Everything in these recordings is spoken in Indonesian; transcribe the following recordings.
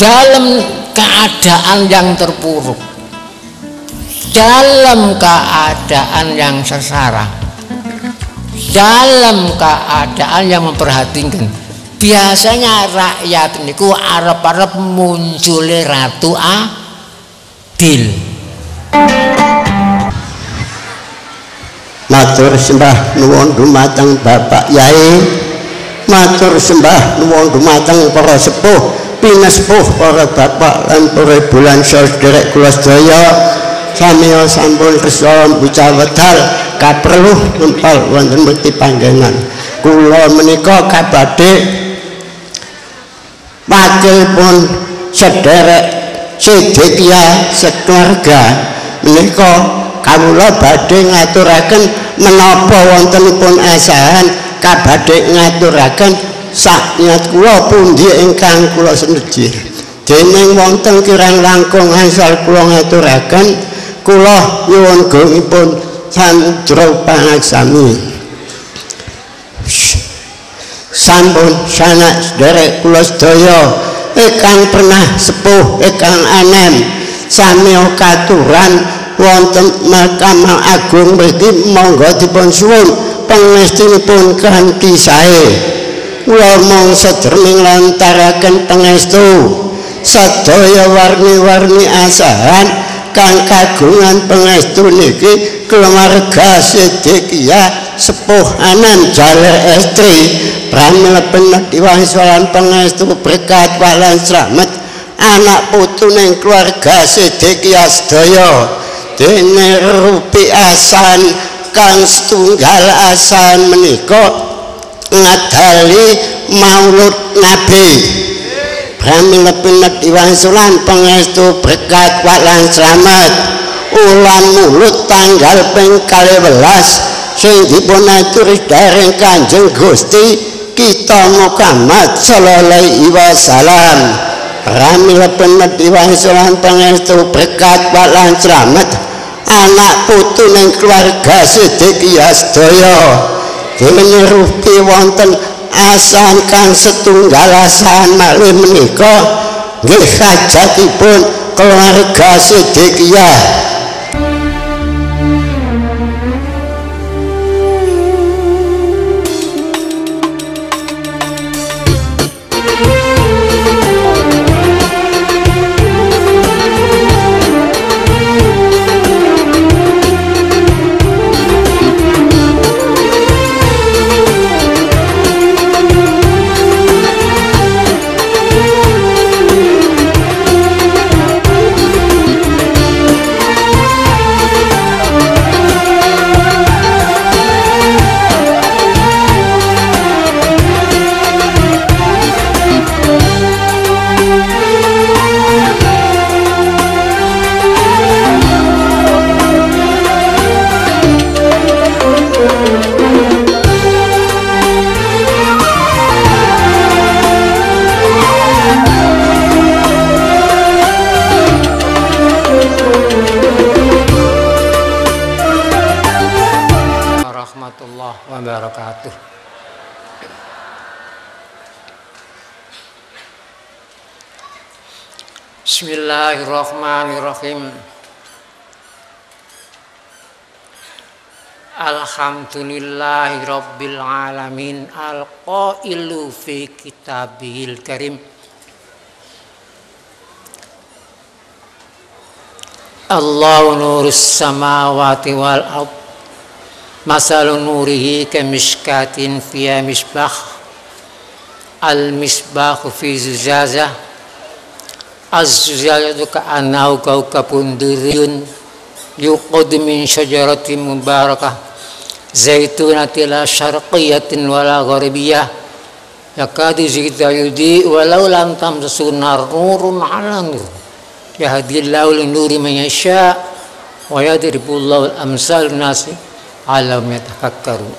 dalam keadaan yang terpuruk, dalam keadaan yang sengsara, dalam keadaan yang memperhatikan. Biasanya rakyat niku arep-arep muncule Ratu Adil. Matur sembah nuwun dumateng Bapak Yai, matur sembah nuwun dumateng para sepuh pinesepuh, para bapak lan para bulan sedherek kula sedaya samiya sampun kersa bucal wedal kapreluh nempel wonten mriki panggenan. Kula menika kabadhe wakilipun sedherek Sedekia sekeluarga menika kawula badhe ngaturaken menapa wontenipun asahan kabadhe ngaturaken sak niat kula pundi ingkang kula seneji. Dening wonten kirang langkung asal kula ngaturaken kula nyuwun gungipun sandra pangaksami. Sampun sanak sedherek kula sedaya ingkang pernah sepuh ingkang anem sami katuran wonten Mahkamah Agung mriki monggo dipun suwun pangestunipun kanthi sae. Kula mung sedhereng lantaraken pangestu sedaya warni-warni asahan kang kagungan pangestu niki keluarga Sedekia sepuh anem jaler estri pramila bener diwangsalan pangestu berkat walan slamet anak putuning keluarga Sedekia sedaya dene rupi asan kang setunggal asan menika ngadali maulud Nabi pramila bener diwangsalan pangestu berkat walan slamet ulan mulut tanggal ping 12 sing dipun aturi dereng Kanjeng Gusti kita Muhammad sallallahu alaihi wasallam. Pramila bener diwangsalan pangestu berkat walan slamet anak putuning keluarga Sedekia sedaya dene rupi wonten asan kang setunggal asan malih menika nggih hajatipun keluarga Sedekia. Wabarakatuh. Bismillahirrahmanirrahim. Alhamdulillahi rabbil alamin al-qailu fi kitabihil karim Allahu nurus samawati wal ardh masalu nurihi kamishkatin fiha misbah al-misbahu fi zujazah az-zujazatu ka'annahu kawkabun durriyun yuqad min syajaratin mubarakah zaitunatin la syarqiyatin wala gharbiyyah yakadu zaitu yudi walau lam tamsasu nar nurun 'ala nur yahdillahu lin-nuri man yasha wa yadribullahu al-amsal lin-nasi alam yatafakkaru.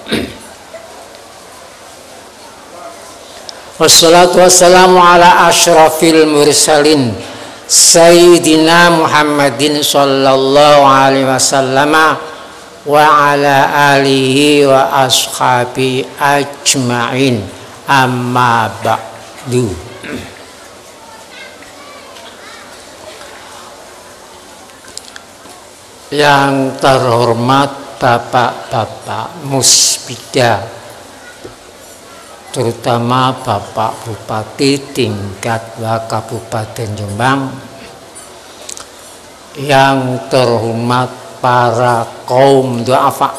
Wassalatu wassalamu ala asyrafil mursalin Sayyidina Muhammadin sallallahu alaihi wasallam wa ala alihi wa ashabi ajma'in amma ba'du. Yang terhormat Bapak-bapak Musbida, terutama Bapak Bupati tingkat Kabupaten Jombang, yang terhormat para kaum duafa,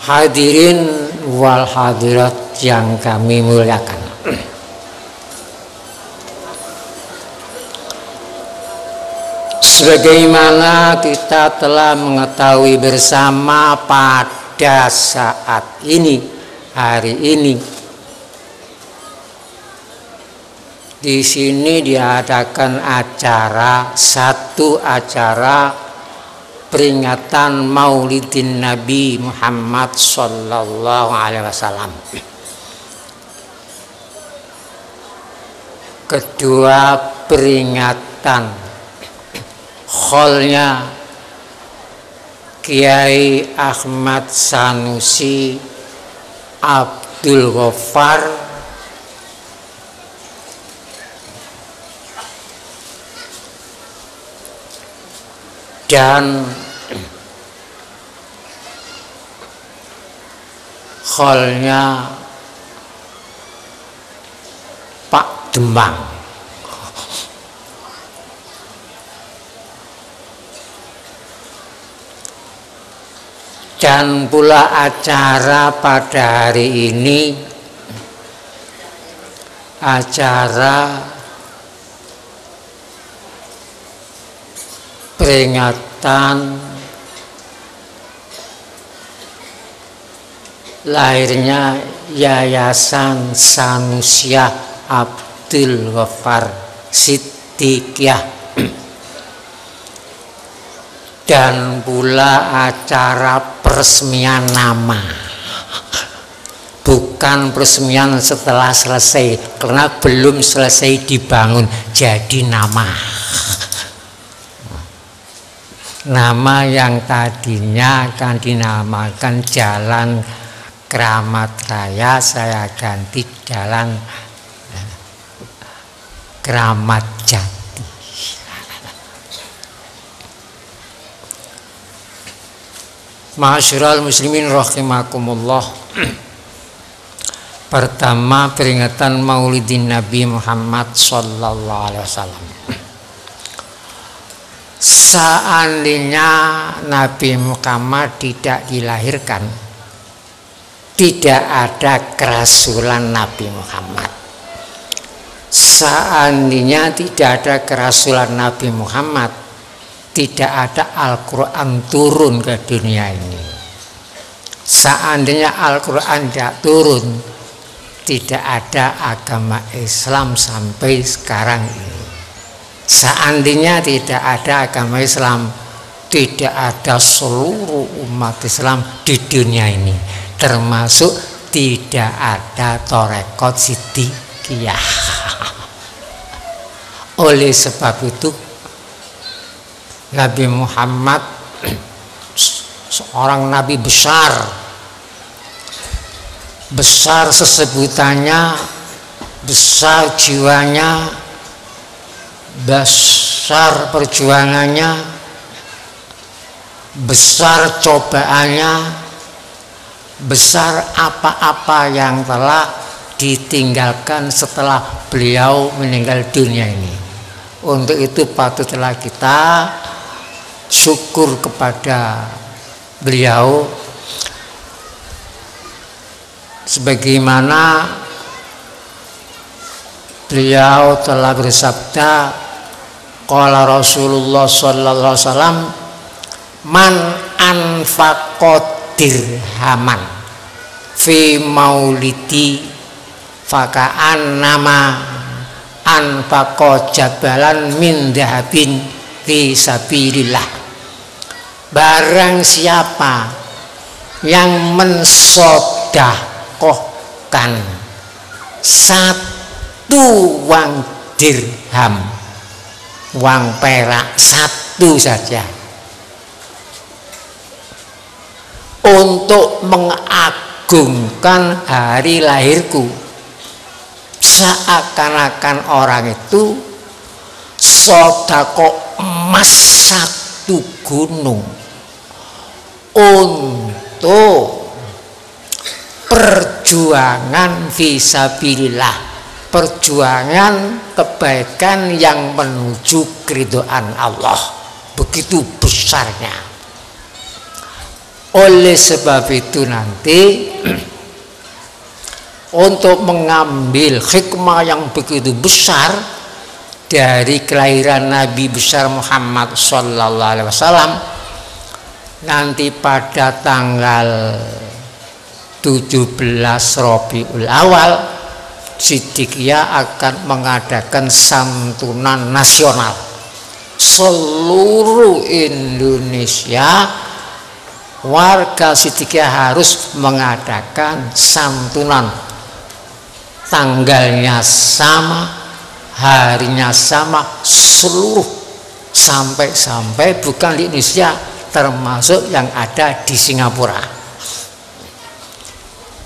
hadirin wal hadirat yang kami muliakan. Sebagaimana kita telah mengetahui bersama pada saat ini, hari ini, di sini diadakan satu acara peringatan Maulidin Nabi Muhammad Sallallahu Alaihi Wasallam. Kedua peringatan kholnya Kiai Ahmad Sanusi Abdul Ghaffar dan kholnya Pak Demang. Dan pula acara pada hari ini, acara peringatan lahirnya Yayasan Sanusiah Abdul Ghaffar Siddiqiyah, dan pula acara peresmian nama, bukan peresmian setelah selesai, karena belum selesai dibangun, jadi nama yang tadinya akan dinamakan Jalan Kramat Raya, saya ganti Jalan Kramat Jati. Ma'asyiral muslimin rahimakumullah. Pertama, peringatan Maulidin Nabi Muhammad Sallallahu Alaihi Wasallam. Seandainya Nabi Muhammad tidak dilahirkan, tidak ada kerasulan Nabi Muhammad. Seandainya tidak ada kerasulan Nabi Muhammad, tidak ada Al-Quran turun ke dunia ini. Seandainya Al-Quran tidak turun, tidak ada agama Islam sampai sekarang ini. Seandainya tidak ada agama Islam, tidak ada seluruh umat Islam di dunia ini, termasuk tidak ada Torekot Siddiqiyah. Oleh sebab itu, Nabi Muhammad seorang nabi besar sesebutannya, besar jiwanya, besar perjuangannya, besar cobaannya, besar apa-apa yang telah ditinggalkan setelah beliau meninggal dunia ini. Untuk itu patutlah kita syukur kepada beliau, sebagaimana beliau telah bersabda, qala Rasulullah sallallahu alaihi wasallam, man anfaqo dirhaman fi maulidi faka'an nama anfaqo jabalan min dahabin fi sabilillah. Barang siapa yang mensodakohkan satu uang dirham, uang perak satu saja, untuk mengagungkan hari lahirku, seakan-akan orang itu sodako emas 1 begitu gunung untuk perjuangan fisabilillah, perjuangan kebaikan yang menuju keridhaan Allah, begitu besarnya. Oleh sebab itu nanti untuk mengambil hikmah yang begitu besar dari kelahiran Nabi besar Muhammad sallallahu alaihi wasallam, nanti pada tanggal 17 Rabiul Awal Siddiqiyah akan mengadakan santunan nasional. Seluruh Indonesia warga Siddiqiyah harus mengadakan santunan. Tanggalnya sama, harinya sama, seluruh sampai bukan di Indonesia, termasuk yang ada di Singapura.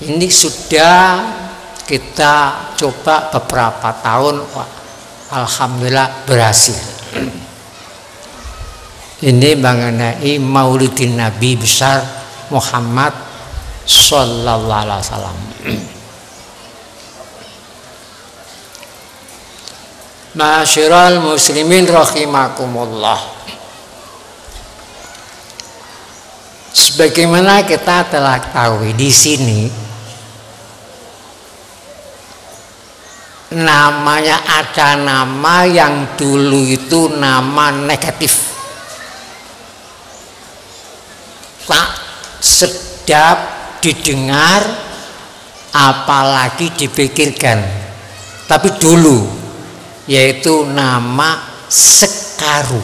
Ini sudah kita coba beberapa tahun, alhamdulillah berhasil. Ini mengenai Maulidin Nabi besar Muhammad sallallahu alaihi wasallam. Ma'asyiral muslimin rahimakumullah. Sebagaimana kita telah tahu di sini, namanya ada nama yang dulu itu nama negatif, tak sedap didengar apalagi dipikirkan, tapi dulu, yaitu nama Sekaru.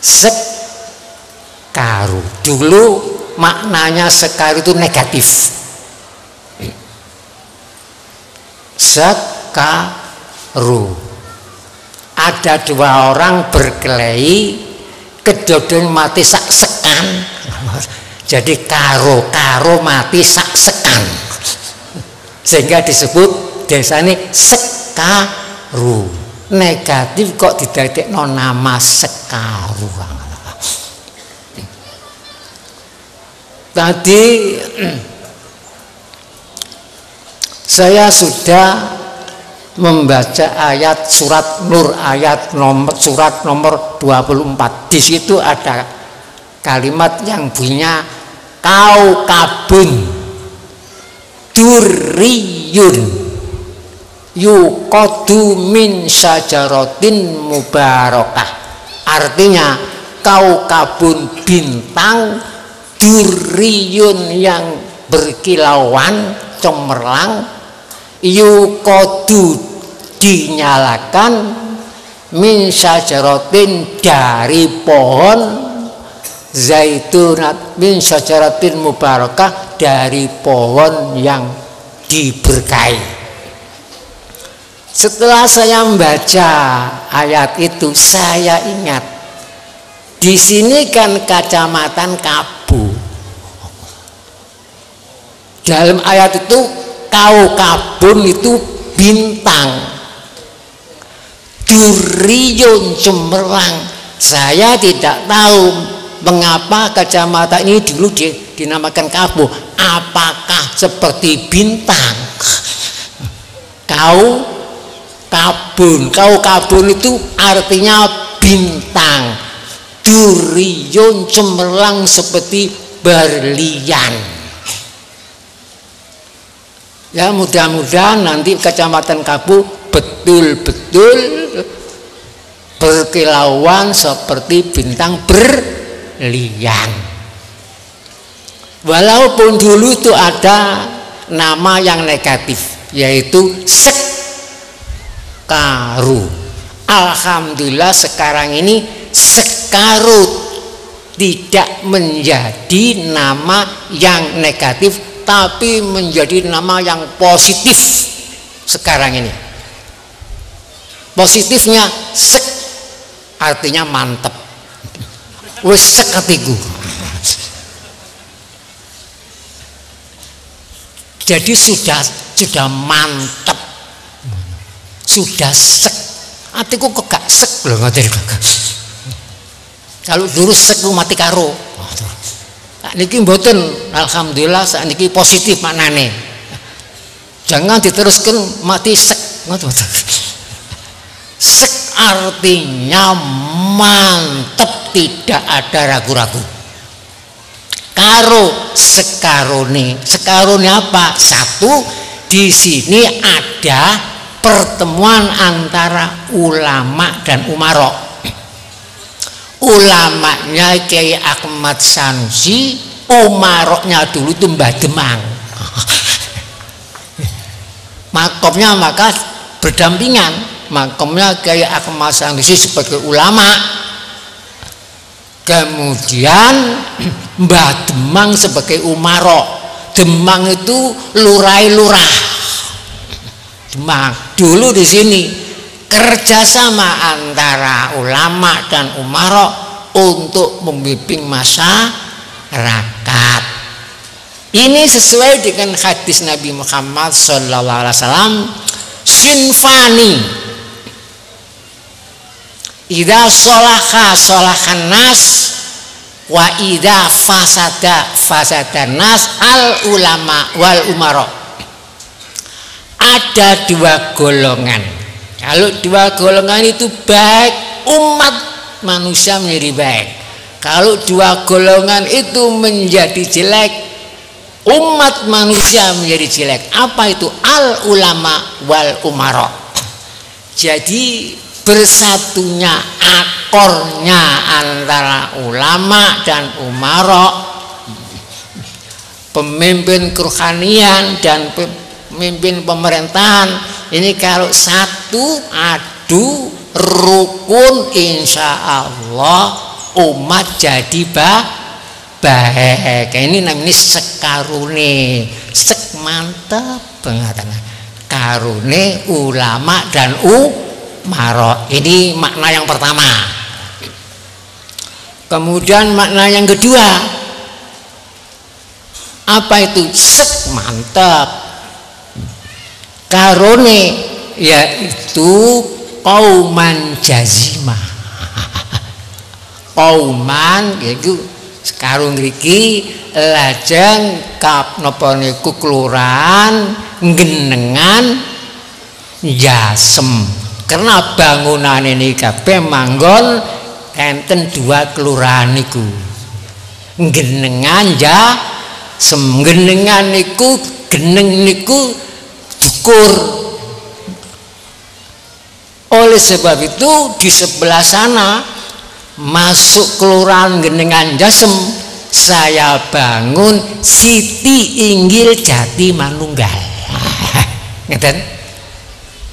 Sekaru dulu maknanya Sekaru itu negatif. Sekaru, ada dua orang berkelahi, kedua-duanya mati sak sekan. Jadi karo mati sak sekan, sehingga disebut desa ini Sekaru. Negatif kok didadekno nama Sekaru. Tadi saya sudah membaca ayat surat Nur, surat nomor 24. Di situ ada kalimat yang bunyinya kaukabun durriyun yuqadu min syajaratin mubarakah. Artinya kaukabun bintang, durriyun yang berkilauan cemerlang, yuqadu dinyalakan, min syajaratin dari pohon zaitunat, min syajaratin mubarakah dari pohon yang diberkahi. Setelah saya membaca ayat itu, saya ingat di sini kan Kecamatan Kabu. Dalam ayat itu kaukabun itu bintang, durriyun cemerlang. Saya tidak tahu mengapa kecamatan ini dulu dinamakan Kabu. Apakah seperti bintang? Kaukabun itu artinya bintang, durriyun cemerlang seperti berlian. Ya, mudah-mudahan nanti Kecamatan Kabu betul-betul berkilauan seperti bintang berlian. Walaupun dulu itu ada nama yang negatif, yaitu Sekaru. Alhamdulillah sekarang ini Sekaru tidak menjadi nama yang negatif, tapi menjadi nama yang positif sekarang ini. Positifnya sek, artinya mantep. Wes sek hatiku. Jadi sudah mantep, sudah sek atiku kok gak sek lho ngoten. Kalau dulu sek mati karo. Niki mboten, alhamdulillah sakniki positif maknane. Jangan diteruskan mati sek ngoten. Sek artinya mantep, tidak ada ragu-ragu. Karo sekarone apa? Satu, di sini ada pertemuan antara ulama dan umarok. Ulamanya Kiai Ahmad Sanusi, umaroknya dulu itu Mbah Demang. Makomnya maka berdampingan. Makomnya Kiai Ahmad Sanusi sebagai ulama, kemudian Mbah Demang sebagai umarok. Demang itu lurah Demang dulu di sini. Kerjasama antara ulama dan umarok untuk membimbing masyarakat. Ini sesuai dengan hadis Nabi Muhammad SAW. Sinfani idza sholaha sholahan nas wa idza fasadan nas al ulama wal umarok. Ada dua golongan. Kalau dua golongan itu baik, umat manusia menjadi baik. Kalau dua golongan itu menjadi jelek, umat manusia menjadi jelek. Apa itu? Al ulama wal umarok. Jadi bersatunya akornya antara ulama dan umarok, pemimpin kerohanian dan pemimpin pemerintahan. Ini kalau satu adu rukun, insya Allah umat jadi baik. Ini namanya sekarune, sek mantap banget. Karune ulama dan umarok. Ini makna yang pertama. Kemudian makna yang kedua, apa itu? Sek mantap. Karone yaitu kauman jazima. Kauman yaitu sekarang ngriki lajeng kap napa niku kelurahan genengan Jasem. Karena bangunan ini kabeh manggon enten dua kelurahan niku. Genengan Jasem. Genengan niku geneng niku Dukur. Oleh sebab itu di sebelah sana masuk kelurahan Genengan Jasem, saya bangun Siti Inggil Jati Manunggal. Ngeten?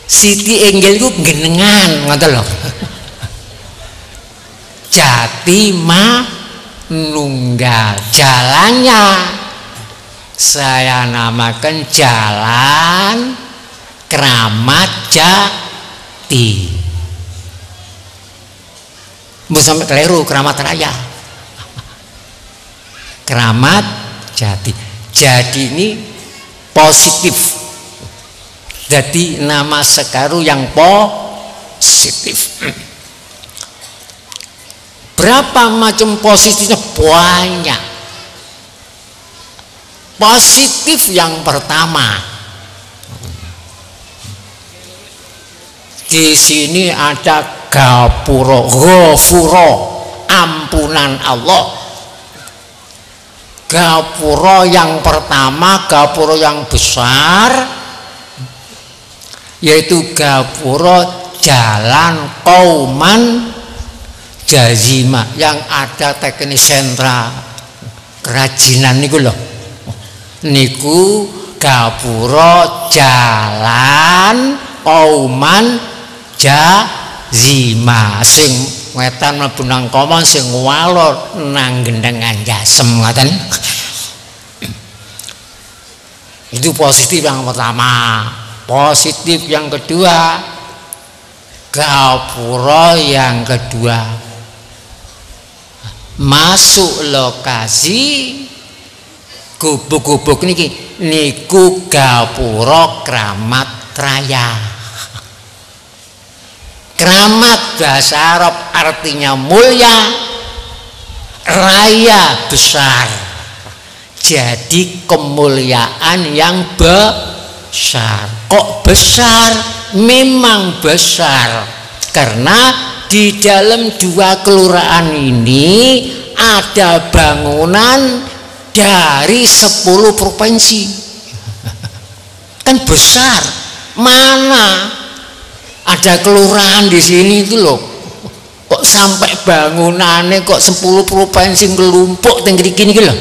Siti Inggil itu genengan, ngoten lho. Jati Manunggal, jalannya saya namakan Jalan Kramat Jati. Mau sampai keliru, Kramat Raya. Kramat Jati. Jadi ini positif. Jadi nama Sekaru yang positif. Berapa macam positifnya? Banyak. Positif yang pertama, di sini ada gapuro, ghafuro, ampunan Allah. Gapuro yang pertama, gapuro yang besar, yaitu gapuro jalan kauman jazima yang ada teknik sentra kerajinan niku lho. Niku gapura jalan kauman jazima sing wetan mlebu nang komo sing walor nang Genengan Jasem ngoten. Itu positif yang pertama. Positif yang kedua, gapura yang kedua masuk lokasi gubuk-gubuk niki niku gapura Kramat Raya. Keramat bahasa Arab artinya mulia, raya, besar. Jadi kemuliaan yang besar. Kok besar? Memang besar. Karena di dalam 2 kelurahan ini ada bangunan dari 10 provinsi. Kan besar. Mana ada kelurahan di sini itu loh, kok sampai bangunannya kok 10 provinsi ngelumpuk tinggi gini loh.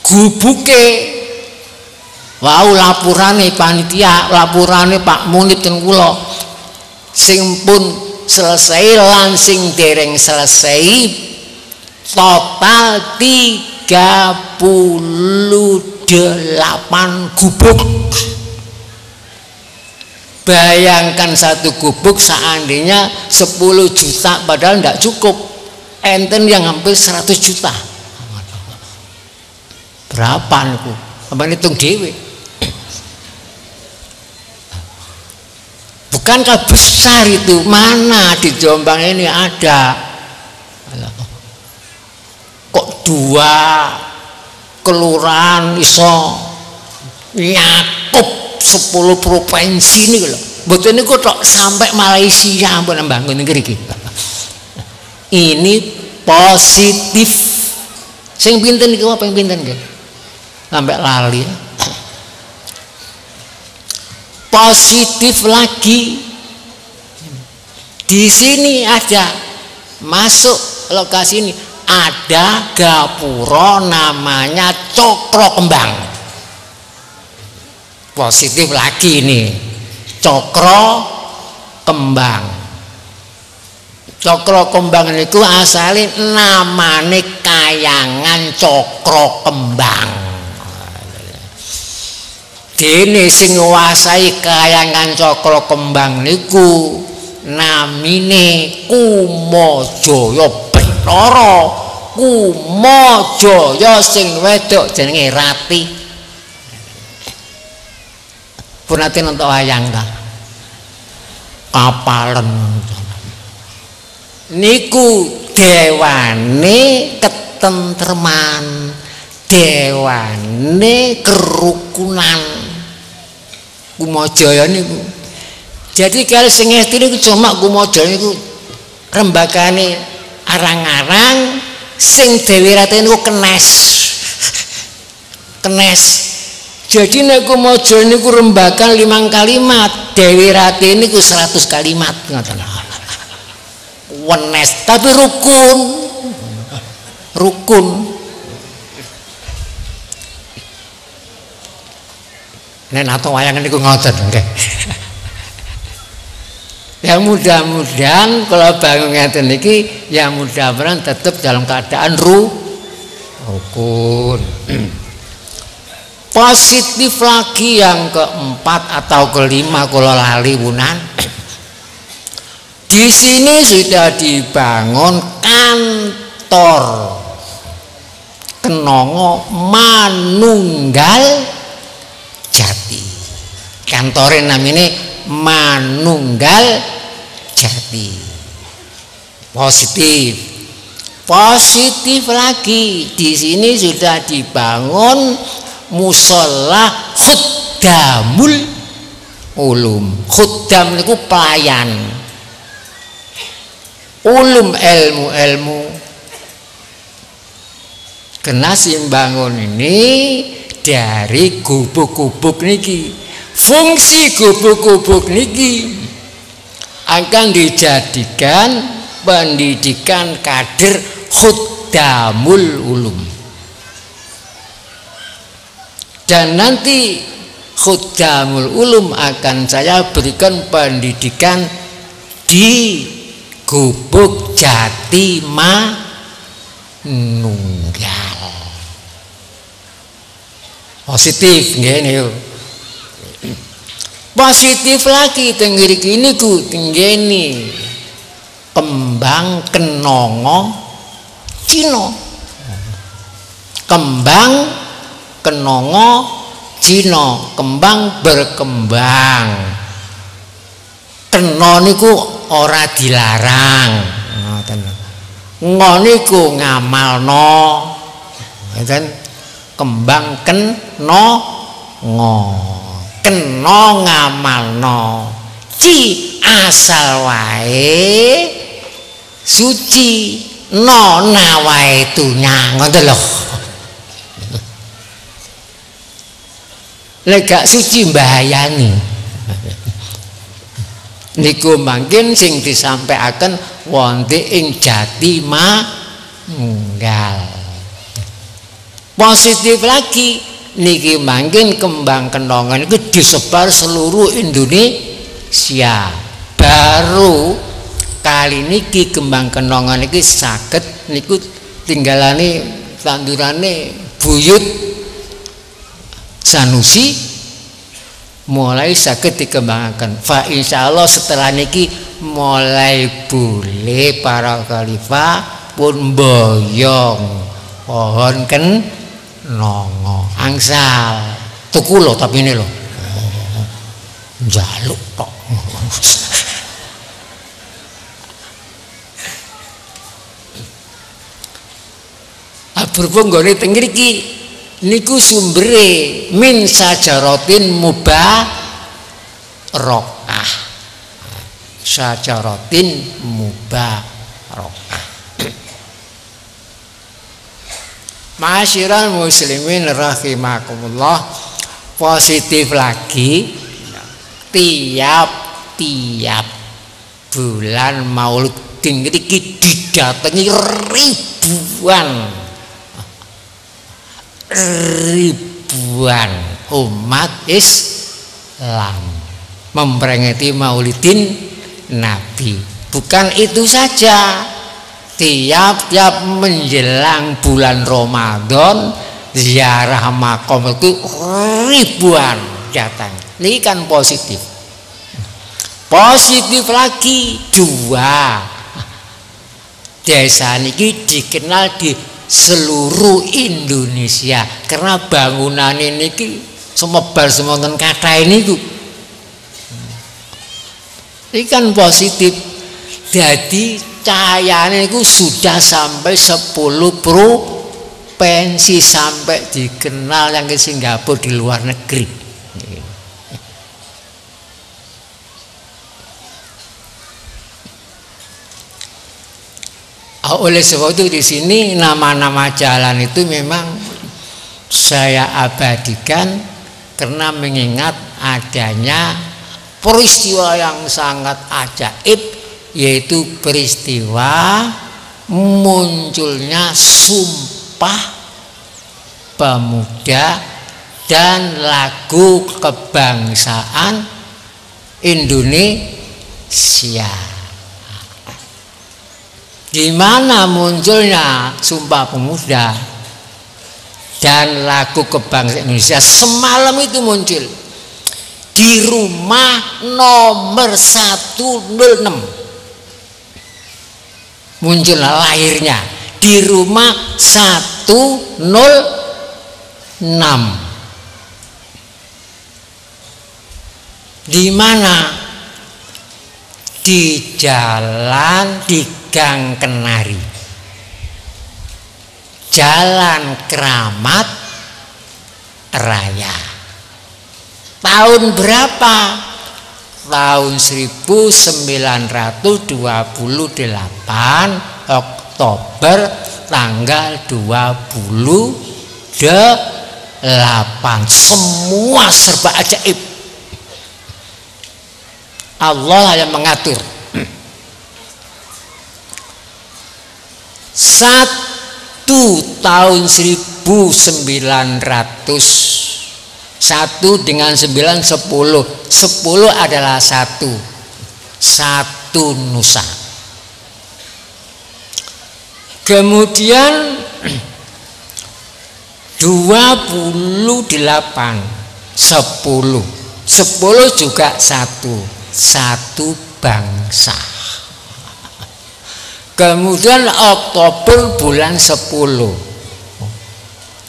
Gubuke, wow, lapurane panitia, lapurane Pak Munib ten kula, sing pun selesai lan sing dereng selesai total 38 gubuk. Bayangkan satu gubuk seandainya 10 juta, padahal tidak cukup. Enten yang hampir 100 juta. Berapa niku? Apa hitung dewe? Bukankah besar itu? Mana di Jombang ini ada? Kok 2 kelurahan iso nyakup 10 provinsi ini loh. Betul ini kok sampai Malaysia pun bangun negeri. Ini positif. Sing pinten iki apa yang pinten nggih? Sampai lali. Positif lagi. Di sini ada masuk lokasi ini ada gapura namanya Cokro Kembang. Positif lagi nih, Cokro Kembang. Cokro Kembang itu asalnya namane Kayangan Cokro Kembang. Dene sing nguasai Kayangan Cokro Kembang niku namine Kumajaya Bathara. Kumajaya sing wedok jenenge Rati. Pun nanti nonton wayang ta kapalen niku dewane ketentreman, dewane kerukunan. Kumajaya niku jadi kalau sing ngerti niku cuma Kumajaya niku rembagane arang-arang, sing Dewi Rati niku kenes. Jadi nek Kumajaya niku rembakan 5 kalimat, Dewi Rati niku 100 kalimat ngoten. Wenes tapi rukun. Nek nato wayangan niku ngoten nggih. Ya mudah-mudahan kalau bangun ngeten niki ya mudah-mudahan tetap dalam keadaan rukun. Positif lagi yang keempat atau kelima kalau lali bunan. Di sini sudah dibangun kantor Kenongo Manunggal Jati. Kantornya namanya Manunggal Jati. Positif lagi di sini sudah dibangun musola Khuddamul Ulum. Khuddam itu pelayan, ulum ilmu. Kena simbangun ini dari gubuk-gubuk niki. Fungsi gubuk-gubuk niki akan dijadikan pendidikan kader Khuddamul Ulum. Dan nanti Khuddamul Ulum akan saya berikan pendidikan di Gubuk Jati Manunggal. Positif nggih. Positif lagi tenggiri kini ku tenggeni kembang kenongo Cino. Kembang kenongo Cino, kembang berkembang. kena niku ora dilarang, ngoten. Ngo niku ngamalno, ngoten. Kembang kena ngo, kena ngamalno. Ci asal wae suci, no nawae tunya, ngoten lho. Lek gak suci mbahayani. Niku mangkin sing disampaikan wonten ing jati manggal. Positif lagi niki mangkin kembang kenongan itu disebar seluruh Indonesia. Baru kali niki kembang kenongan niki saged niku tinggalane tandurane buyut Sanusi mulai saged dikembangkan. Fa insyaallah setelah niki mulai boleh para khalifah pun boyong pohon nongo angsal tuku lo tapi ini lo jaluk tok. Berhubung nggone teng mriki niku sumbere min sajaratin mubarakah. Sajaratin mubarakah. Ma'asyiral muslimin rahimakumullah, positif lagi tiap bulan Maulid niki didatangi ribuan umat Islam memperingati Maulidin Nabi. Bukan itu saja, tiap menjelang bulan Ramadan ziarah makom itu ribuan datang. Ini kan positif. Positif lagi dua, desa niki dikenal di seluruh Indonesia karena bangunan ini semebar semonten kata ini tuh. Ini kan positif. Jadi cahayanya itu sudah sampai 10 provinsi, sampai dikenal yang ke Singapura di luar negeri. Oleh sebab itu di sini nama-nama jalan itu memang saya abadikan karena mengingat adanya peristiwa yang sangat ajaib, yaitu peristiwa munculnya Sumpah Pemuda dan lagu kebangsaan Indonesia. Di mana munculnya Sumpah Pemuda dan lagu kebangsaan Indonesia? Semalam itu muncul di rumah nomor 106. Muncul lahirnya di rumah 106. Di mana? Di jalan di Gang Kenari, Jalan Keramat Raya. Tahun berapa? Tahun 1928 Oktober tanggal 28. Semua serba ajaib. Allah yang mengatur. Tahun 1900, 1 dengan 9 10. 10 adalah satu nusa. Kemudian 28 10 juga satu bangsa. Kemudian Oktober bulan 10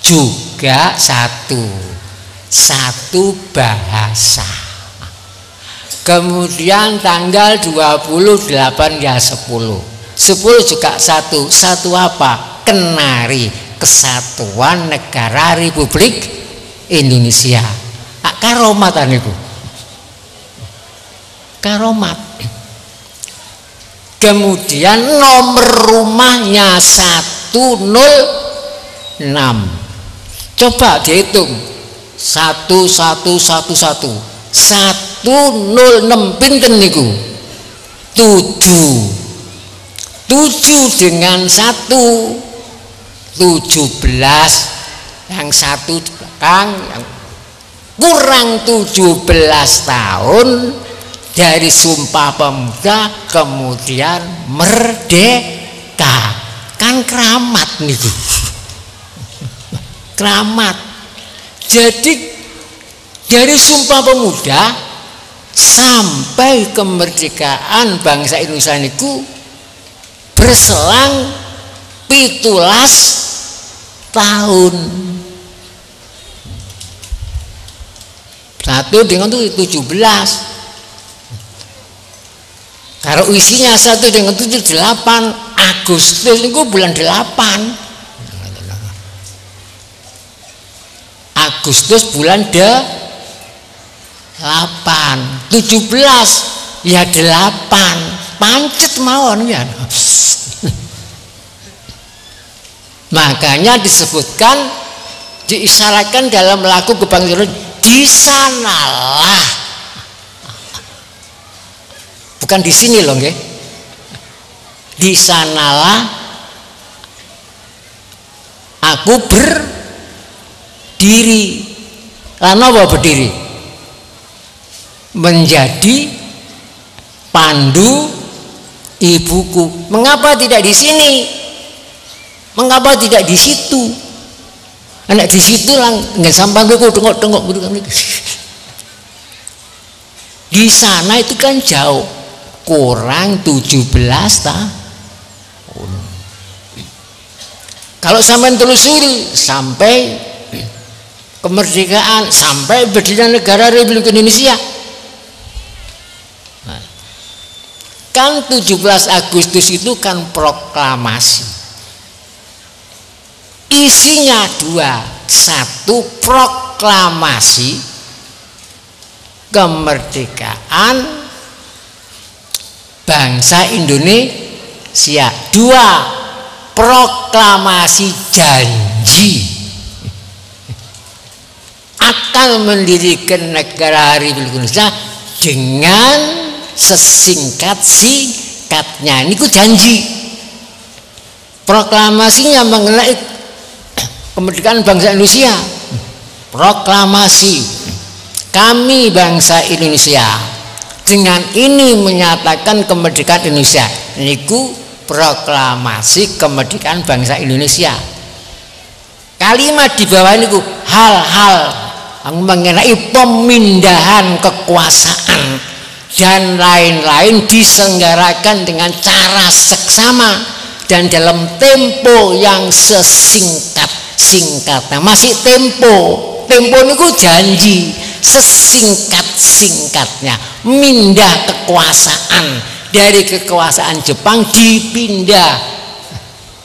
juga satu bahasa. Kemudian tanggal 28 ya 10 juga satu apa? Kenari, Kesatuan Negara Republik Indonesia. Karomatan itu. Karomat. Kemudian nomor rumahnya 106. Coba dihitung 1111 106 pinten niku 7 dengan 1 17 yang satu belakang yang kurang 17 tahun dari Sumpah Pemuda kemudian merdeka, kan keramat niku. Keramat. Jadi dari Sumpah Pemuda sampai kemerdekaan bangsa Indonesia niku berselang 17 tahun. 1 dengan 17. Kalau isinya 1 dengan 7 8 Agustus itu bulan 8. Agustus bulan 8. 17 ya 8. Pancet mawon ya. Makanya disebutkan diisyaratkan dalam lagu kebangkitan di sanalah, bukan di sini loh, nggih. Di sanalah aku berdiri. Lan apa berdiri? Menjadi pandu ibuku. Mengapa tidak di sini? Mengapa tidak di situ? Anak di situ lang nggak sampai gue tengok di sana itu kan jauh, kurang 17 tahun. Kalau sampai telusuri sampai kemerdekaan, sampai berdirinya negara Republik Indonesia, kan 17 Agustus itu kan proklamasi. Isinya 2, 1 proklamasi kemerdekaan bangsa Indonesia, 2 proklamasi janji akan mendirikan negara Republik Indonesia dengan sesingkat-singkatnya. Ini ku janji. Proklamasinya mengenai kemerdekaan bangsa Indonesia. Proklamasi kami bangsa Indonesia dengan ini menyatakan kemerdekaan Indonesia. Niku proklamasi kemerdekaan bangsa Indonesia. Kalimat di bawah niku hal-hal mengenai pemindahan kekuasaan dan lain-lain diselenggarakan dengan cara seksama dan dalam tempo yang sesingkat-singkatnya. Masih tempo niku janji sesingkat-singkatnya mindah kekuasaan dari kekuasaan Jepang dipindah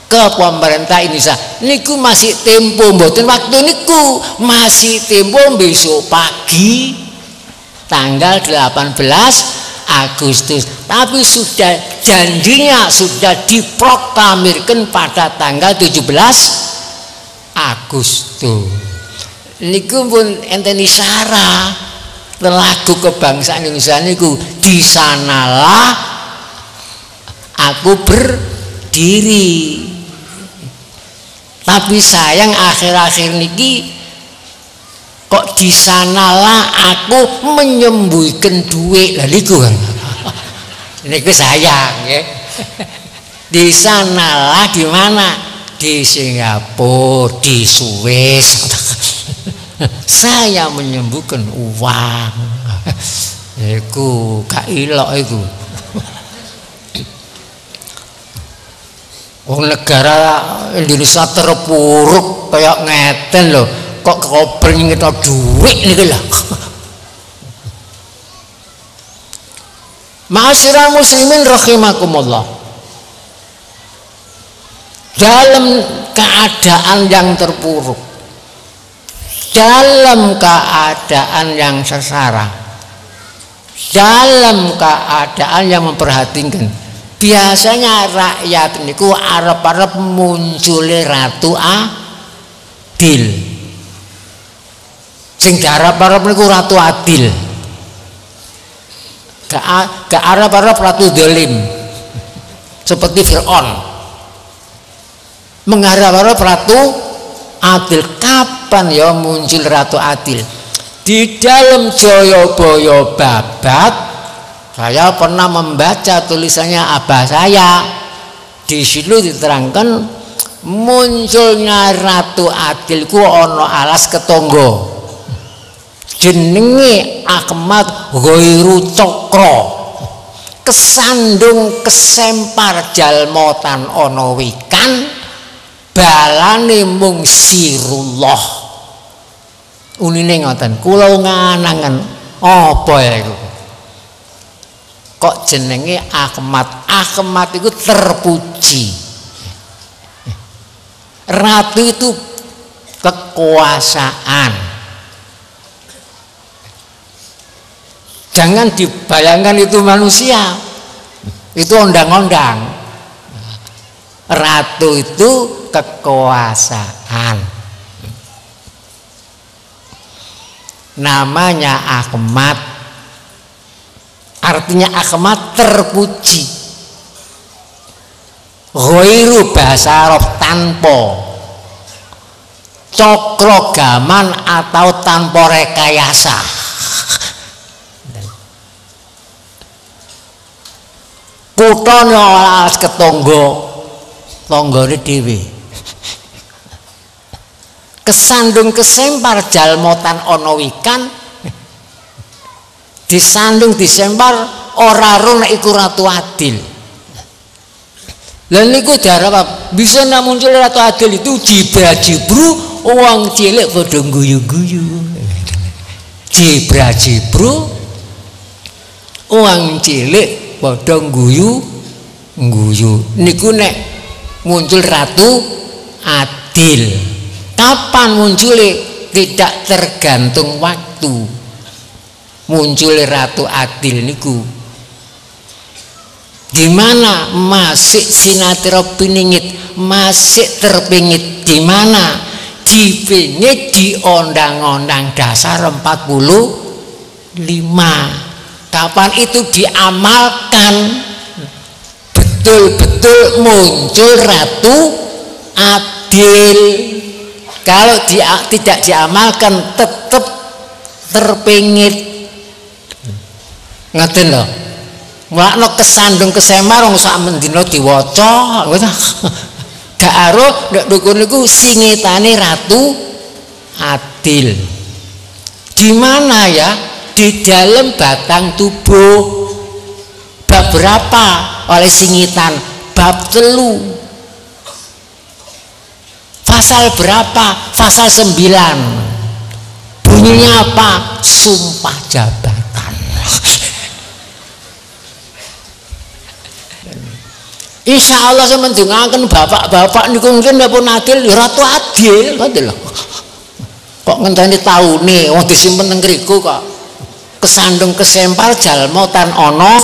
ke pemerintah Indonesia. Niku masih tempo, mboten waktu niku masih tempo besok pagi tanggal 18 Agustus, tapi sudah janjinya sudah diproklamirkan pada tanggal 17 Agustus. Niku pun enten isyarah lagu kebangsaan Indonesia niku di sanalah aku berdiri. Tapi sayang akhir-akhir niki kok di sanalah aku menyembunyikan duit lah niku kan. Niku sayang ya. Di sanalah di mana? Di Singapura, di Swiss. Saya menyembuhkan uang. Iku gak ilok iku. Negara Indonesia terpuruk kayak ngeten loh. Kok koper nyita duit nih lah. Ma'asyiral muslimin rahimakumullah. Dalam keadaan yang terpuruk, dalam keadaan yang sengsara, dalam keadaan yang memperhatikan, biasanya rakyat niku arep-arep muncule Ratu Adil. Sing diarep-arep niku Ratu Adil. Gak arep-arep Ratu Dolim seperti Fir'aun. Mengharap-harap Ratu Adil. Kapan ya muncul Ratu Adil? Di dalam Jayabaya Babat saya pernah membaca tulisannya abah saya. Di situ diterangkan munculnya Ratu Adil ku ono alas ketonggo. Jenenge Ahmad Ghairu Cokro, kesandung kesempar jalmotan ono wikan, balane mung sirullah. Unine ngoten, kula nganangen apa ya iku? Kok jenenge Ahmad? Ahmad itu terpuji. Ratu itu kekuasaan. Jangan dibayangkan itu manusia, itu undang-undang. Ratu itu kekuasaan. Namanya Ahmad, artinya Ahmad terpuji. Ghairu bahasa Arab tanpa, cokro gaman atau tanpa rekayasa. Kutone alas ketonggo, tonggone dhewe. Kesandung kesempar jalmotan ono wikan, disandung disempar ora ro nek iku Ratu Adil. Lah niku diarep bisa nak muncul Ratu Adil itu jibra-jibru wong cilik padha guyu-guyu. Jibra-jibru wong cilik padha guyu-guyu. Niku nek muncul Ratu Adil. Kapan muncule? Tidak tergantung waktu. Muncul Ratu Adil niku gimana? Masih sinatira piningit, masih terpingit. Gimana? Dipingit di Undang-Undang Dasar 45. Kapan itu diamalkan? Betul-betul muncul Ratu Adil. Kalau tidak diamalkan tetap terpingit. Ngaten lho. Mulakno kesandung kesemar wong sak mendina diwaca. Gak aruh nek dukun niku singitane Ratu Adil. Di mana ya? Di dalam batang tubuh. Bab berapa oleh singitan? Bab 3. Pasal berapa? Pasal 9. Bunyinya apa? Sumpah jabatan. Insya Allah saya mendengarkan bapak-bapak niku mungkin pun adil, ya Ratu Adil, betul loh. Kok ngenteni taune wong disimpen teng ngriku kok. Kesandung kesempar jalmotan ono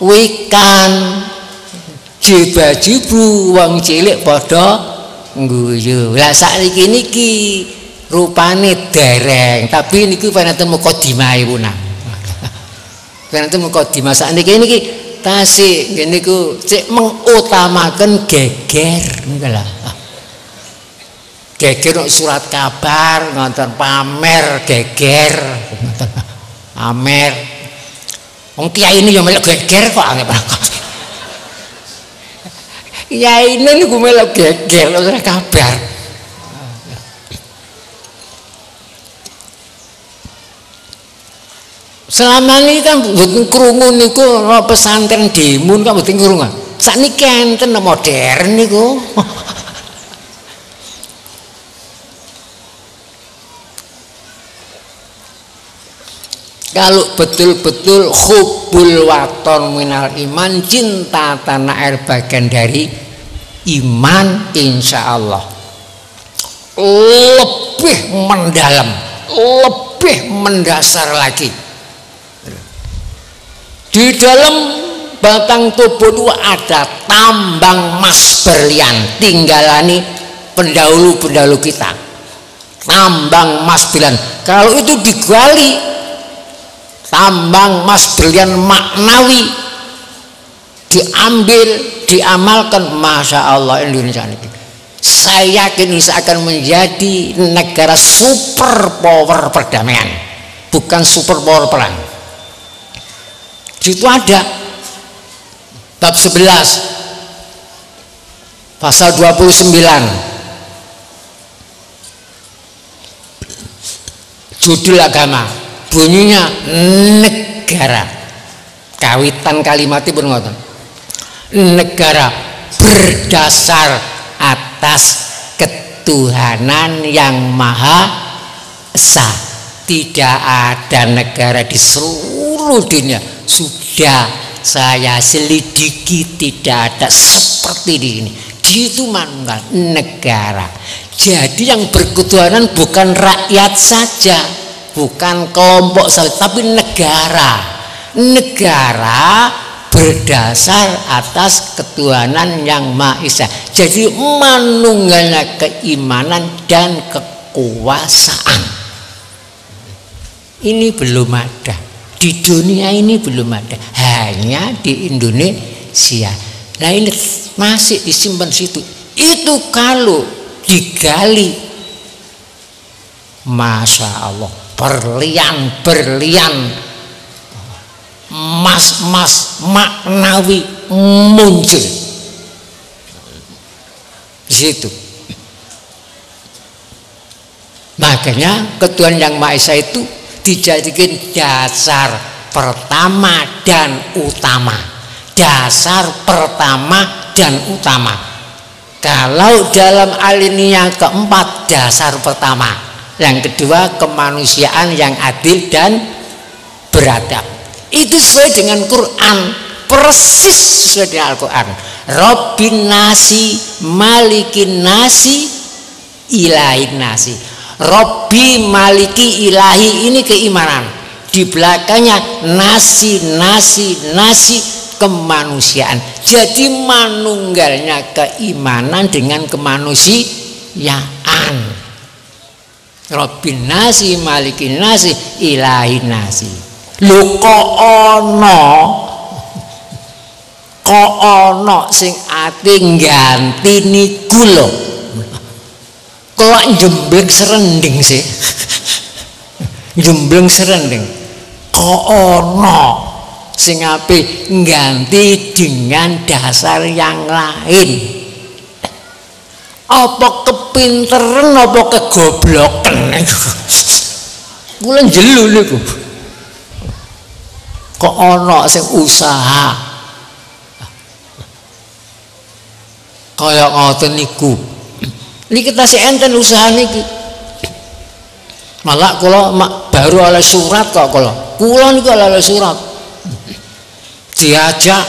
wikan, jiba-jibu wong cilik padha guyu. Lah sakniki niki rupane dereng, tapi niku panenten mukadimah punah. Panenten mukadimah sakniki niki tasih niku cek mengutamakan geger niku lho. Geger surat kabar ngoten pamer geger ngoten. Amer. Wong kiai ini yo melok geger kok aneh banget. Kiai ini niku melok geger ora kabar. Selama ini kan mboten krungu niku pesantren Demun kan mboten krungu. Sakniki enten modern niku. Kalau betul-betul hubbul waton minal iman, cinta tanah air bagian dari iman, insya Allah lebih mendalam, lebih mendasar lagi. Di dalam batang tubuh itu ada tambang emas berlian, tinggalani pendahulu-pendahulu kita. Tambang emas berlian, kalau itu digali, tambang emas berlian maknawi diambil, diamalkan, masya Allah Indonesia ini. Saya yakin ini akan menjadi negara super power perdamaian, bukan super power perang. Situ ada bab 11 pasal 29 judul agama, bunyinya negara. Kawitan kalimatnya pun ngoten, negara berdasar atas ketuhanan yang maha esa. Tidak ada negara di seluruh dunia, sudah saya selidiki, tidak ada seperti di ini. Itu manunggal negara. Jadi yang berketuhanan bukan rakyat saja, bukan kelompok saja, tapi negara. Negara berdasar atas ketuhanan yang maha esa. Jadi manunggalnya keimanan dan kekuasaan. Ini belum ada di dunia, ini belum ada, hanya di Indonesia. Nah ini masih disimpan situ. Itu kalau digali, masya Allah, berlian-berlian, emas-emas maknawi muncul di situ. Makanya ketuhanan yang maha esa itu dijadikan dasar pertama dan utama. Dasar pertama dan utama. Kalau dalam alinea keempat, dasar pertama. Yang kedua, kemanusiaan yang adil dan beradab. Itu sesuai dengan Quran, persis sesuai dengan Al-Quran. Rabbin nasi, malikin nasi, ilahin nasi. Robbi maliki ilahi, ini keimanan. Di belakangnya nasi kemanusiaan. Jadi manunggalnya keimanan dengan kemanusiaan. Robbin nasi malikin nasi ilahin nasi. Lho kok ono sing ati ngganti niku lho. Kok jembleng serending sih? Jembleng serending. Kok ono sing ape ngganti dengan dasar yang lain? Apa kepinteran apa kegobloken? Kula jelu niku. Kok ono sing usaha kaya ngoten niku. Niki tasih enten usaha niki. Malah kula baru oleh surat kok kula niku oleh surat. Diajak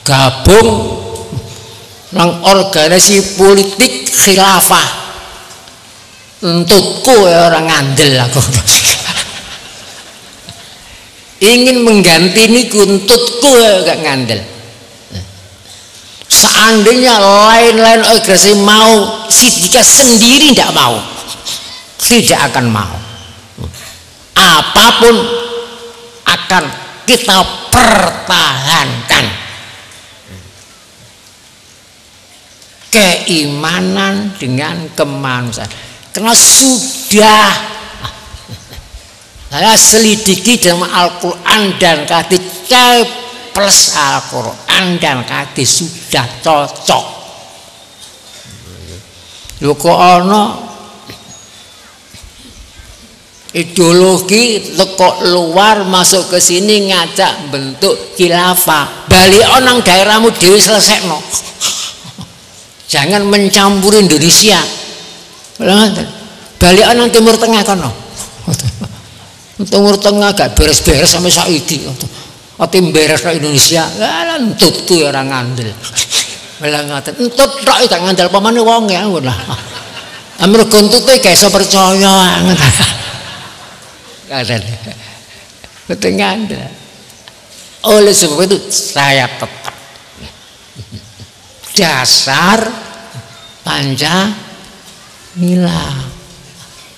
gabung nang organisasi politik khilafah. Entutku ya orang ngandel aku. Ingin mengganti niku entutku ya gak ngandel. Seandainya lain-lain organisasi mau, Sidika sendiri tidak mau, tidak akan mau. Apapun akan kita pertahankan. Keimanan dengan kemanusiaan. Karena sudah saya selidiki dalam Al-Quran dan hadis, plus Al-Quran dan hadis sudah cocok. Lho kok ana ideologi teko luar masuk ke sini ngajak bentuk khilafah. Balik onang daerahmu dhewe selesekno. Jangan mencampuri Indonesia. Balik onang Timur Tengah kono. Timur Tengah gak beres-beres sampai saiki. Ati beres nang Indonesia, lan tutu ora ngandel. Malah ngaten, entut tok gak ngandel pamane wong ya ngono. Amarga entute gak iso percaya ngoten. Ngaten. Betul ngandel. Oleh sebab itu saya tetap dasar Pancasila.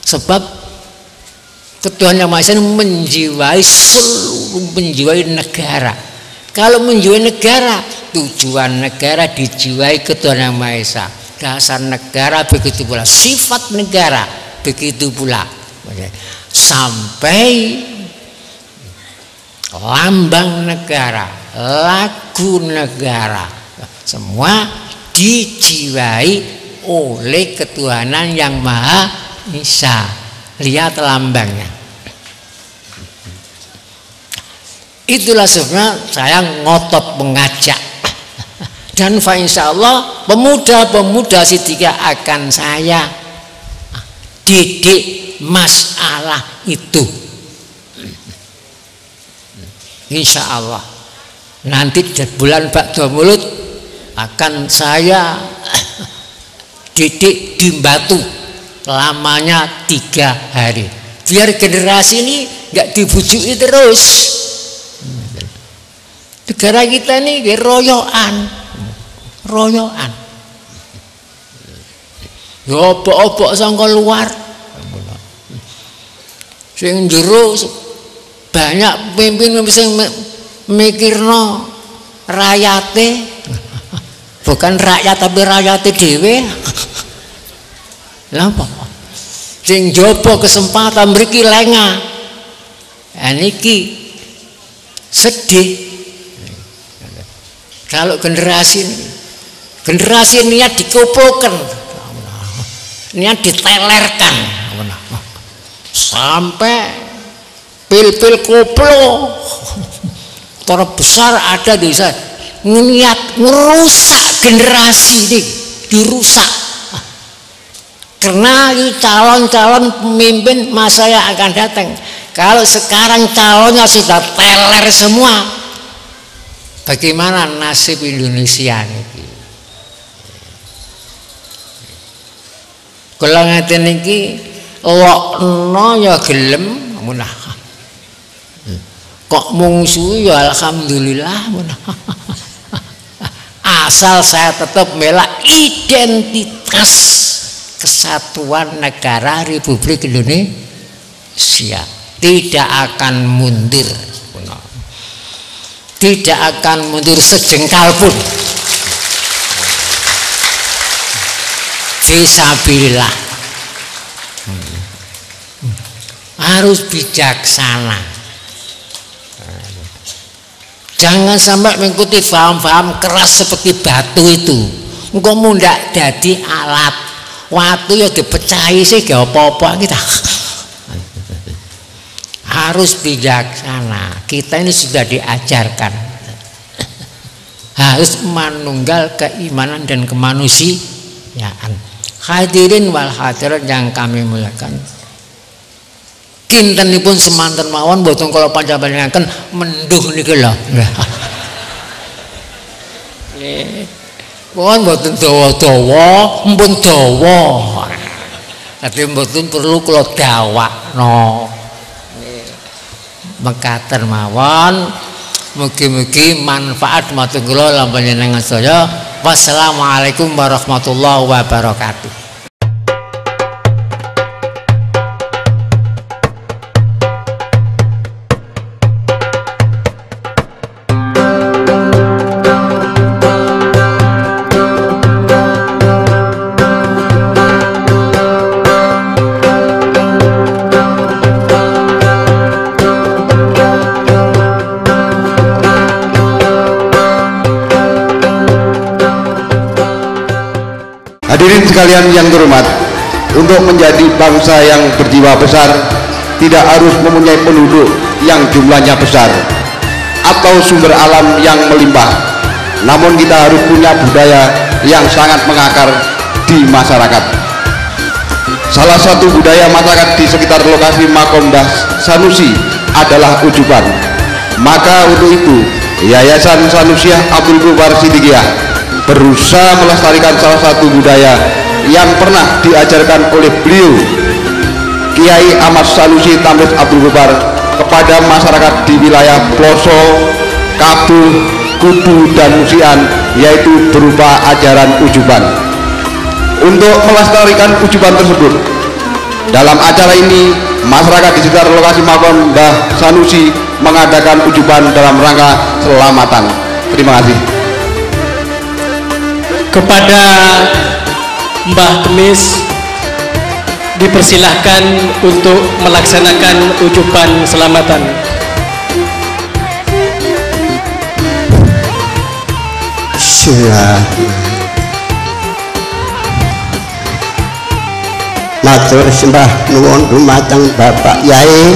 Sebab Ketuhanan Yang Maha Esa menjiwai seluruh, menjiwai negara. Kalau menjiwai negara, tujuan negara dijiwai Ketuhanan Yang Maha Esa. Dasar negara begitu pula, sifat negara begitu pula. Sampai lambang negara, lagu negara, semua dijiwai oleh Ketuhanan Yang Maha Esa. Lihat lambangnya. Itulah sebabnya saya ngotot mengajak, dan insya Allah pemuda-pemuda Sidika akan saya didik masalah itu. Insya Allah nanti di bulan Ba'da Maulud akan saya didik di Batu, lamanya 3 hari, biar generasi ini nggak dibujuki terus. Negara kita ini royoan, ya obok-obok sangka luar, sing jero banyak pemimpin sing mikirno rakyate, bukan rakyat tapi rakyate dhewe. Lha apa? Sing jopo kesempatan mriki lengah. Niki sedih. Kalau generasi niat dikumpulkan, niat ditelerkan, sampai pil-pil koplo terbesar ada di sana, niat merusak generasi ini, dirusak. Karena calon-calon pemimpin masa yang akan datang, kalau sekarang calonnya sudah teler semua, bagaimana nasib Indonesia ini? Kalau ngeten iki lokno ya gelem munah. Kok mungsuh ya alhamdulillah munah. Asal saya tetap bela identitas kesatuan negara Republik Indonesia, tidak akan mundur. Tidak akan mundur sejengkal pun. Fisabilillah, harus bijaksana. Jangan sampai mengikuti paham-paham keras seperti batu itu. Engkau mundak jadi alat. Waktu ya dipecahi sih gak apa-apa kita. Harus bijaksana. Kita ini sudah diajarkan harus manunggal keimanan dan kemanusiaan. Hadirin wal hadirat yang kami muliakan, kintenipun semanten mawon boten kula panjenengan menduh niki lho. Mohon boten dawa-dawa, mpun dawa. Dadi mboten perlu kula dawakno. Mekaten mawon. Mugi-mugi manfaat matur kula lan panjenengan sedaya. Wassalamualaikum warahmatullahi wabarakatuh. Hadirin sekalian yang terhormat, untuk menjadi bangsa yang berjiwa besar tidak harus mempunyai penduduk yang jumlahnya besar atau sumber alam yang melimpah, namun kita harus punya budaya yang sangat mengakar di masyarakat. Salah satu budaya masyarakat di sekitar lokasi makam Mbah Sanusi adalah ujuban. Maka untuk itu Yayasan Sanusiah Abdul Ghaffar Siddiqiyah berusaha melestarikan salah satu budaya yang pernah diajarkan oleh beliau Kiai Ahmad Sanusi Tamrin Abdul Ghaffar kepada masyarakat di wilayah Ploso, Kabuh, Kudu, dan Musian, yaitu berupa ajaran ujuban. Untuk melestarikan ujuban tersebut, dalam acara ini masyarakat di sekitar lokasi makam Mbah Sanusi mengadakan ujuban dalam rangka selamatan. Terima kasih. Kepada Mbah Kemis dipersilahkan untuk melaksanakan ujuban selamatan. Matur sembah nuwun dumateng Bapak Yai,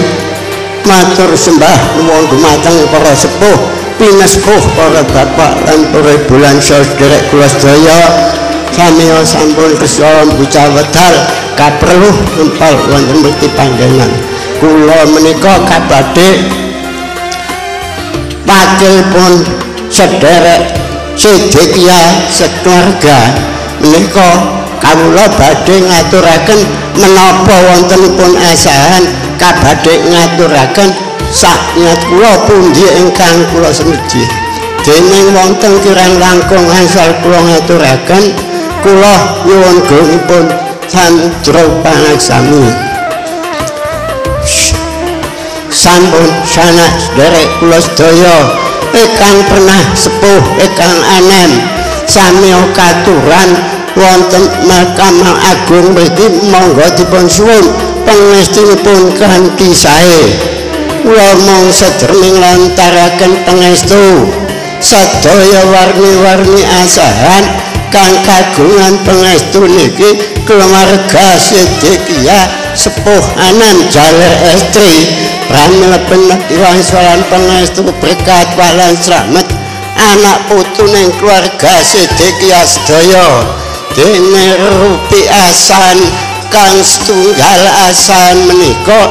matur sembah nuwun dumateng para sepuh pinesepuh, para bapak lan para bulan sedherek kula sedaya samiya sampun kersa buca wedal kaperluh nempal wonten mriki panggenan. Kula menika kabadhe wakilipun sedherek Siddiqiyah sekeluarga menika kawula badhe ngaturaken menapa wontenipun asahan kabadhe ngaturaken sakniat kula pundi ingkang kula semeji. Dening wonten kirang langkung asal kula ngaturaken, kula nyuwun gungipun sandra panaksami. Sampun sanak sedherek kula sedaya ingkang pernah sepuh ingkang anem sami katuran wonten Mahkamah Agung mriki monggo dipun suwun pangestunipun kanthi sae. Kula mung sedherming lantaraken pangestu sadaya warni-warni asahan kang kagungan pangestu niki keluarga Siddiqiyah sepuh anem jaler estri pramila penatiwan solan pangestu berkat walan slamet anak putuning keluarga Siddiqiyah sedaya dene rupi asan kang setunggal asan menika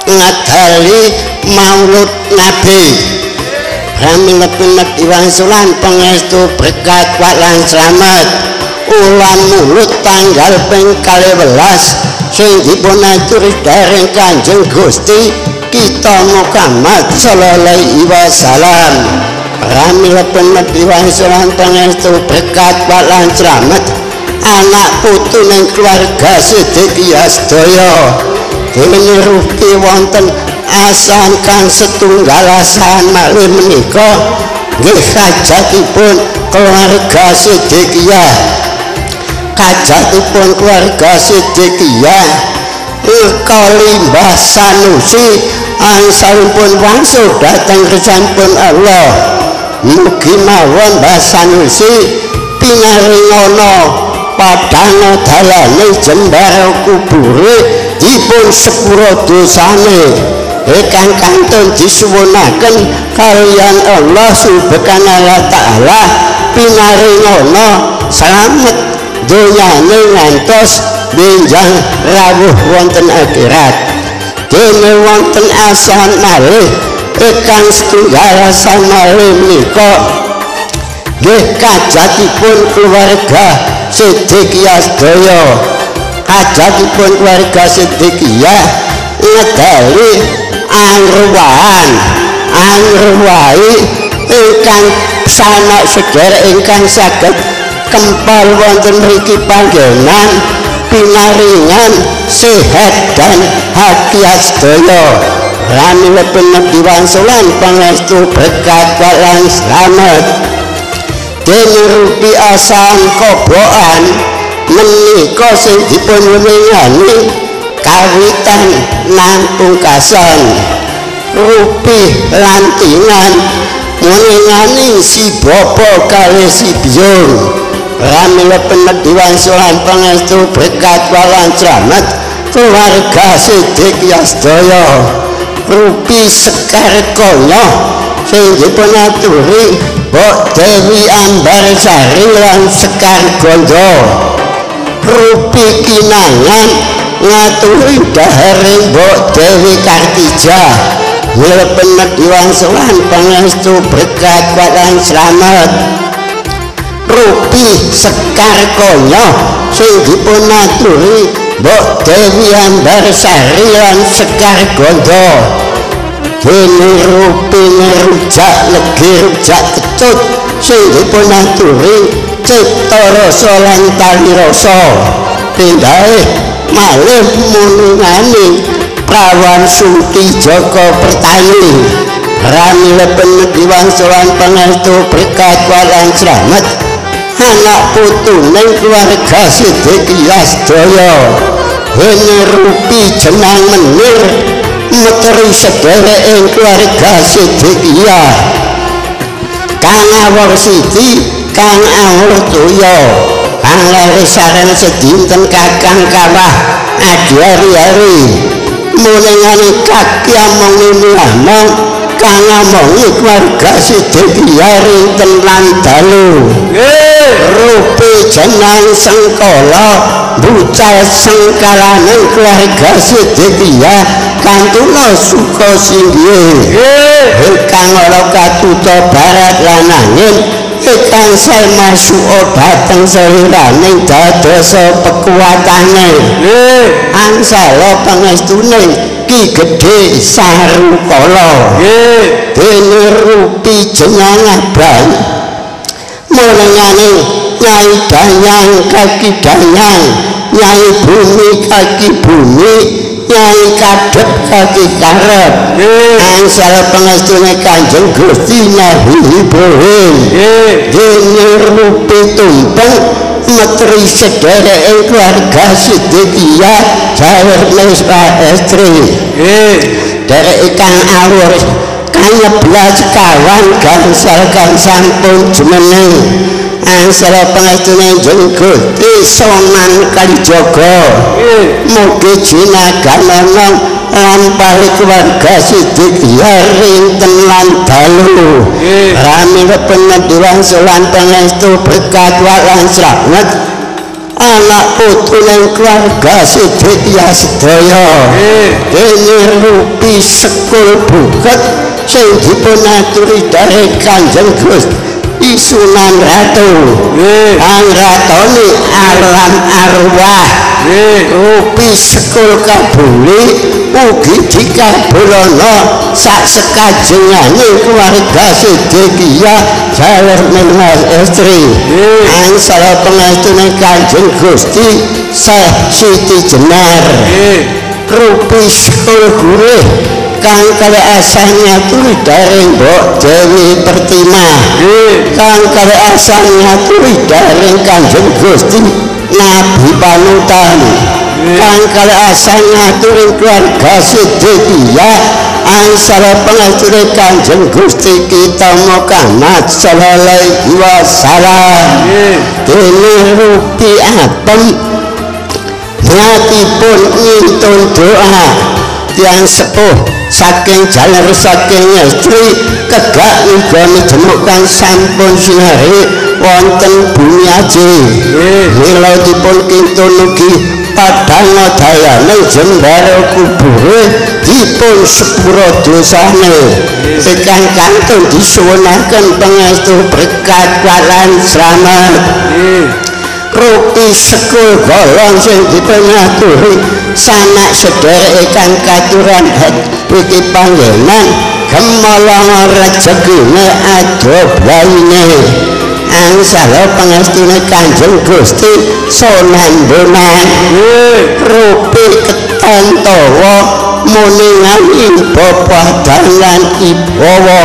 ngadali maulud Nabi pramila penatiwan solan pangestu berkat walan slamet ulan mulut tanggal ping 12 sing dipun aturi dereng Kanjeng Gusti kita Muhammad sallallahu alaihi wasallam. Pramila penatiwan solan pangestu berkat walan slamet anak putuning keluarga Siddiqiyah sedaya dene rupi wonten asan kang setunggal asan malih menika nggih hajatipun keluarga Siddiqiyah. Kajatipun keluarga Siddiqiyah kali Mbah Sanusi angsalipun wangsul dhateng kersanipun Allah. Mugi mawon Mbah Sanusi pinaringana padhang dalane jembar kubure dipun sepura dosane ingkang kantun disuwunaken kaliyan Allah subhanahu wa ta'ala pinaringana slamet donyane ngantos benjang rawuh wonten akhirat. Dene wonten asan malih ingkang setunggal asan malih menika nggih kajatipun keluarga Siddiqiyah sedaya. Kajatipun keluarga Siddiqiyah ngedali angruwahi ingkang sanak sedherek ingkang saged kempal wonten mriki panggenan pinaringan sehat dan hadiah sedaya. Pramila penatiwan solan pangestu berkat walan slamet dene rupi asan kobokan menika sing dipun wenehani kawitan lan pungkasan rupi lantingan wenehani si bapa kalih si biyung. Pramila penatiwan solan pangestu berkat walan slamet keluarga Siddiqiyah sedaya rupi Sekar Konya sing dipun aturi Mbok Dewi Ambarsari lan Sekar Gondo rupi Kinangan ngaturi daharing Mbok Dewi Kartija nyelepen diwangsulan pangestu berkat walan slamet Rupi Sekar Konyo sing dipunaturi Mbok Dewi Ambarsari lan Sekar Gondo dene Rupi ngerujak legi rujak ketut sing dipunaturi Cipta Rasa lan Tali Rasa pindahe malih muningane Prawan Suti Joko Pertani ramilepen diwangsulan pangestu berkat walan slamet anak putuning keluarga Sidiki Yasdaya dene Rupi jenang menir meteri sedherek keluarga Sidikia Kang Awor Siti Kang Awor Toyo Kang Leresaren sedinten Kakang Kawah Adi-ari mulingane kaki among ini among Kang amongi keluarga Sidikia rinten lan dalu Rupi jenang Sengkala bucal sengkalaning keluarga Sidikia kantuna suka singgih kang ora katuta barat lan angin kang selma suo dhateng seliraning dadosa pekuwatane angsala pangestuning Ki Gedhe Sarukala dene Rupi jeneng abang mulingane Nyai Danyang kaki Danyang Nyai Bumi kaki Bumi Nyai Kadep kaki Karep angsal pangestune Kanjeng Gusti Nabi Ibrahim dene Rupi tumpeng meteri sedherek keluarga Sidikia Jawer Mesra Estri derek Kang Awur kanyeblas kawan gangsal kang sampun jumeneng angsal pangestune Kanjeng Gusti Soman Kalijaga mugi jinaganana lan pari keluarga Sidikia rinten lan dalu ramilepen diwangsulan pangestu berkat walan slamet anak putuning keluarga Sidikia sedaya dene Rupi Sekul Buket sing dipunaturi dari Kanjeng Gusti Sunan Ratu Kang Ratoni alam arwah Rupi Sekul Kabuli ugi dikabulana sak sekajengane keluarga Sidikia Jawer Menwas Estri angsal pangestune Kanjeng Gusti Syekh Siti Jenar Rupi Sekul Gurih kang kalih nyaturi daring Mbok Dewi Pertima kang kalih nyaturi daring Kanjeng Gusti Nabi Panutan kang kalih nyaturi keluarga Sidikia angsal pangestune Kanjeng Gusti kita Muhammad sallallahu alaihi wasallam dene Rupi apem nyatipun ngintun doa tiang sepuh saking jaler saking Estri kegak nggone jemukan sampun sinari wonten Bumi Aji mila dipun kintun ugi padhang dayane jembara kubure dipun sepura dosane ingkang kantun disuwunaken pangestu berkat walan slamet Rupi Sekul Golong sing dipunaturi sanak sedherek kang katuran iki panggenan gemolong rejekine ado blaine angsal pangestune Kanjeng Gusti Sunan Bonang Rupi Ketantawa muningani Bapak Dalan Ibowo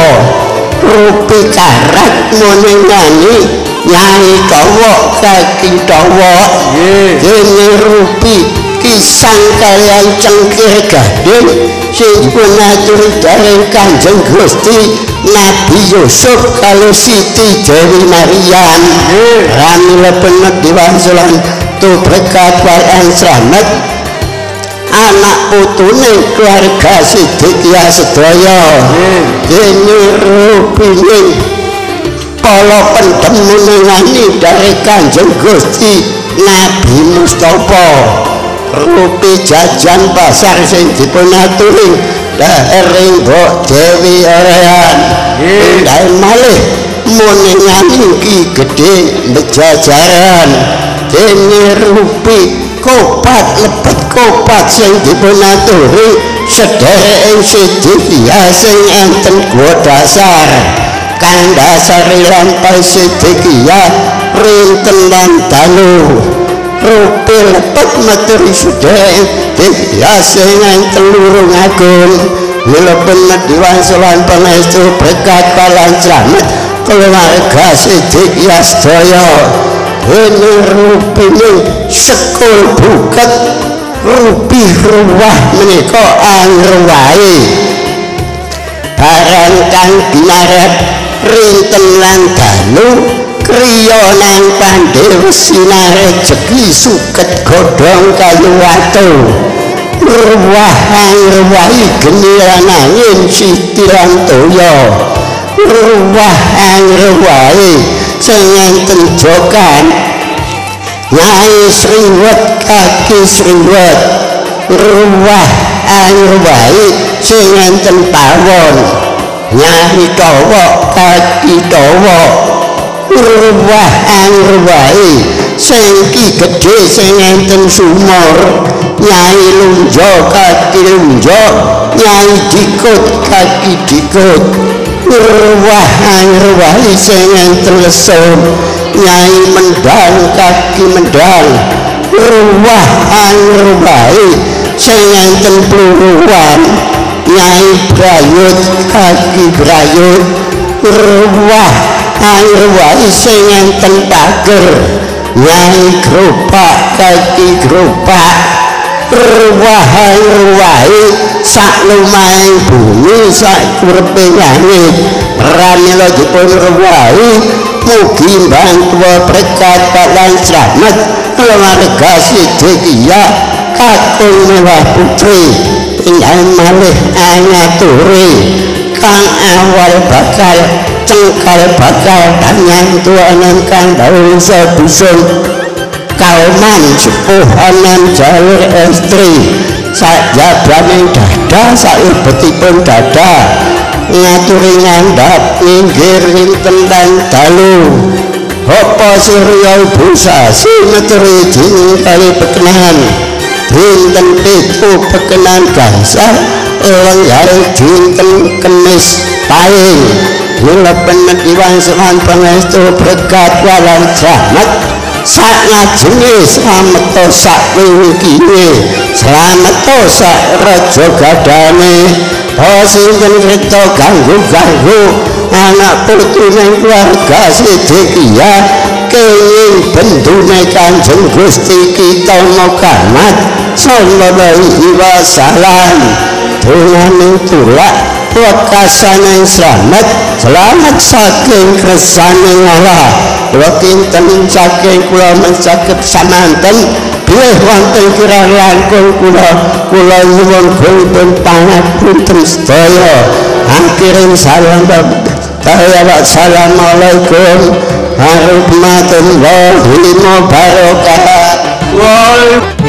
Rupi Karat muningani Nyai Dawa kaki Dawa dene Rupi Kisang kalian Cengkir Gading sing punaturi daring Kanjeng Gusti Nabi Yusuf kalau Siti Dewi Maryam ramilepen diwangsulan tu berkat walan slamet anak putune keluarga Sidikia sedaya dene Rupi kala pendem muningani dari Kanjeng Gusti Nabi Mustafa rupi jajan pasar sing dipun aturi dhaering Mbok Dewi Orehan indah malih muningan Ki Gedhe Bejajaran dene rupi kopat lebet kopat sing dipun aturi sedherek Sidikia sing enten Guwa Dasar kang dasari lampah Sidikia rinten lan dalu rupi lepet materi sedherek Sidikia sing enten Lurung Agung mila bener diwangsulan pangestu berkat palang slamet keluarga Sidikia sedaya dene rupine sekul buket rupi ruwah menika angruwahe barang kang dinarep rinten lan dalu kriya nang pandhe sinar rejeki suket godhong kayu watu ruwah angruwahi geniran angin sitiran toya ruwah angruwahi sing enten jokan Nyai Sriwet kaki Sriwet ruwah angruwahi sing enten pawon Nyai Dawa kaki Dawa ruwah angruwahi sing Ki Gedhe sing enten Sumur Nyai Lunjo kaki Lunjo Nyai Dikut kaki Dikut ruwah angruwahi sing enten Lesung Nyai Mendang kaki Mendang ruwah angruwahi sing enten Pluruan Nyai Brayut kaki Brayut ruwah angruwahi sing enten Pager Nyai Gropak kaki Gropak ruwah angruwahi sak lumahing bumi sak kurepe langit pramila dipun ruwahi mugi mbangtua berkat palang slamet keluarga Sidikia kakung mewah putri indah malih angaturi kang awal bakal cengkal bakal panyantuanan kang dawusa dusun kauman sepuhanan jalur estri sak jabaning dada sak lebetipun dada ngaturi ngandhap minggir rinten lan dalu apa surya busa simetri dini kali pekenan dinten pitu pekenan gangsal lenggar dinten Kemis Pahing mila bener diwangsulan pangestu berkat walang slamet sak ngajenge slamet sak wingkine slamet sak raja gadane sinten rita ganggu-ganggu anak putune keluarga Sidikia kenging bendune Kanjeng Gusti kita Muhammad sallallahu alaihi wasallam dongane tulak wekasaning slamet selamat saking kersaning Allah kula kinten saking kula mencaket samanten bilih wonten kirang langkung kula nyuwun gunten pangapunten sedaya akhirin salam assalamualaikum warahmatullahi wabarakatuh.